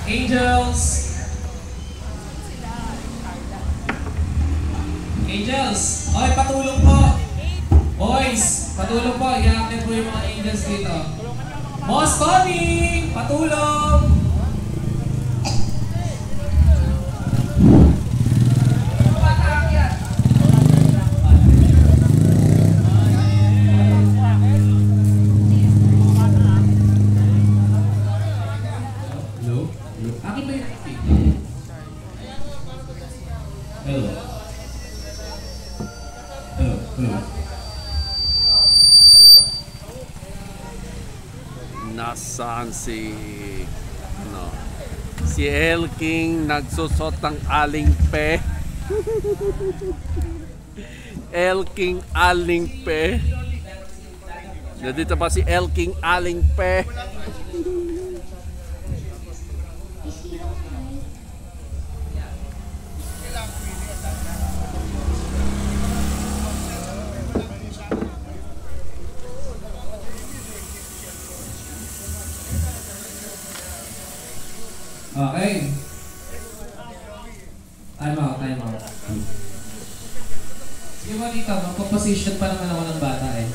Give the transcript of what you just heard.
Angels! Angels! Okay, patulong po! Boys! Patulong po! I-active po yung mga angels dito. Boss Tony! Patulong! Akin ba yung active? Hello. Hello. Hello. Nasaan si si El King nagsusot ng aling pe. El King aling pe. Nandito pa si El King aling pe. Okay. Time out. Sige mo dito, magpo-position pa naman ako ng bata eh.